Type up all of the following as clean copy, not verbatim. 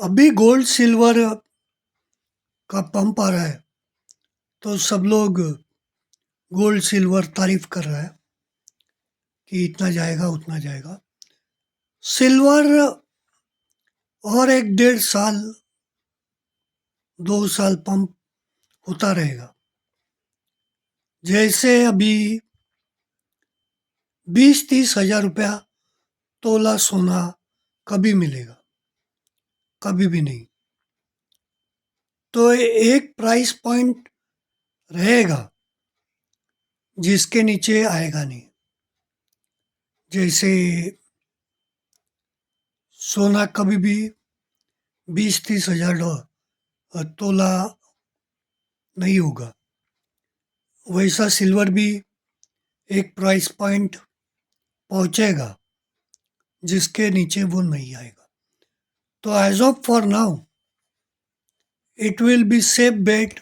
अभी gold silver का pump आ रहा है, तो सब लोग गोल्ड सिल्वर तारीफ कर रहा है कि इतना जाएगा उतना जाएगा। सिल्वर और एक 1.5 साल 2 साल पंप होता रहेगा। जैसे अभी 20-30 हज़ार रुपया तोला सोना कभी मिलेगा, कभी भी नहीं। तो एक प्राइस पॉइंट रहेगा जिसके नीचे आएगा नहीं। जैसे सोना कभी भी 20-30 हज़ार तोला नहीं होगा, वैसा सिल्वर भी एक प्राइस पॉइंट पहुंचेगा जिसके नीचे वो नहीं आएगा। तो as of for now it will be safe bet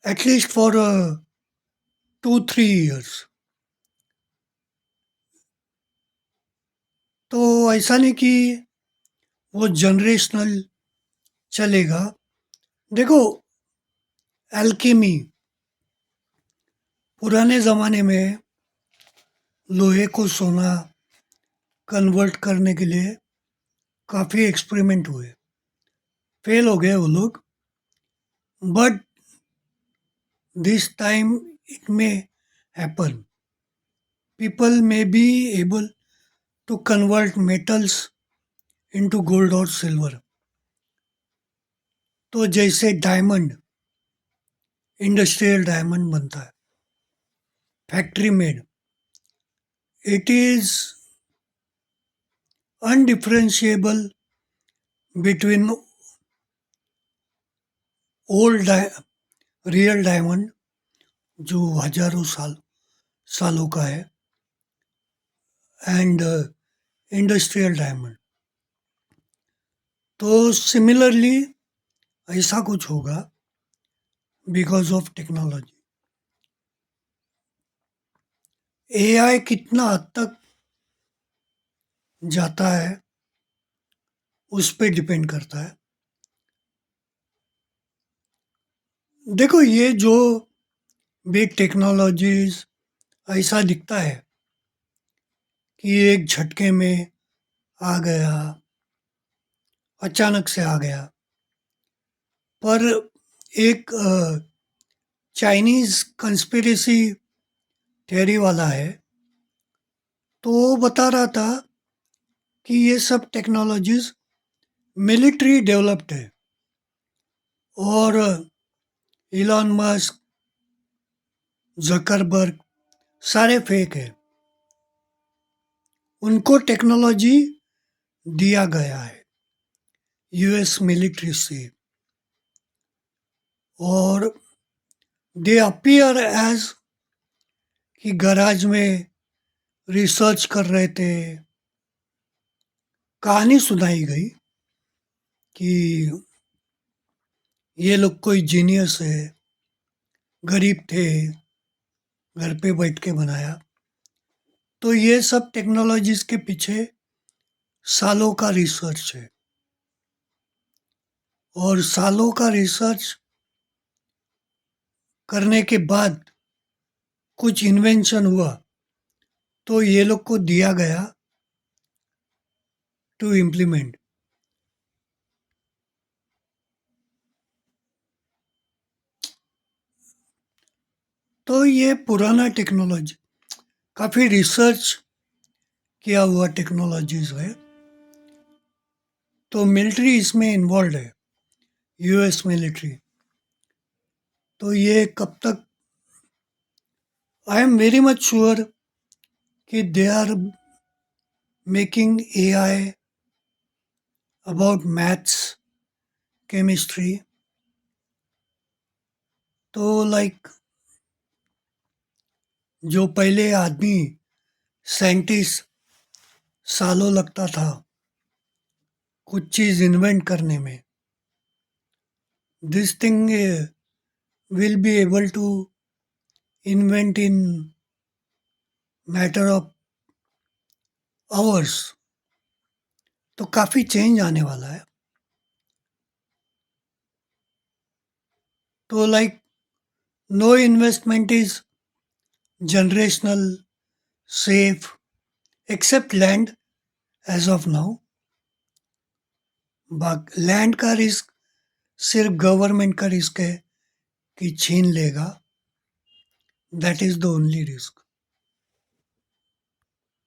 at least for 2-3 years। तो ऐसा नहीं कि वो जनरेशनल चलेगा। देखो, एल्केमी पुराने ज़माने में लोहे को सोना कन्वर्ट करने के लिए काफ़ी एक्सपेरिमेंट हुए, फेल हो गए वो लोग। But this time it may happen, people may be able to convert metals into gold और सिल्वर। तो जैसे डायमंड, इंडस्ट्रियल डायमंड बनता है, factory made, it is undifferentiable between old real diamond जो हजारों सालों का है एंड इंडस्ट्रियल डायमंड। तो सिमिलरली ऐसा कुछ होगा बिकॉज ऑफ टेक्नोलॉजी। एआई कितना हद तक जाता है उस पर डिपेंड करता है। देखो, ये जो बिग टेक्नोलॉजीज ऐसा दिखता है कि एक झटके में आ गया, अचानक से आ गया। पर एक चाइनीज कंस्पिरेसी थियरी वाला है, तो वो बता रहा था कि ये सब टेक्नोलॉजीज मिलिट्री डेवलप्ड है और इलॉन मस्क, जकरबर्ग सारे फेक है। उनको टेक्नोलॉजी दिया गया है यूएस मिलिट्री से, और दे अपीयर एज कि गराज में रिसर्च कर रहे थे। कहानी सुनाई गई कि ये लोग कोई जीनियस है, गरीब थे, घर पे बैठ के बनाया। तो ये सब टेक्नोलॉजीज के पीछे सालों का रिसर्च है, और सालों का रिसर्च करने के बाद कुछ इन्वेंशन हुआ तो ये लोग को दिया गया टू इम्प्लीमेंट। तो ये पुराना टेक्नोलॉजी, काफ़ी रिसर्च किया हुआ टेक्नोलॉजीज है। तो मिलिट्री इसमें इन्वॉल्व है, यूएस मिलिट्री। तो ये कब तक, I am very much sure कि they are making AI about maths, chemistry. तो लाइक जो पहले आदमी साइंटिस्ट सालों लगता था कुछ चीज़ इन्वेंट करने में, this thing will be able to invent in matter of hours. तो काफ़ी चेंज आने वाला है। तो like no investment is generational, safe, except land as of now. Land का रिस्क सिर्फ गवर्नमेंट का रिस्क है कि छीन लेगा। That is the only risk.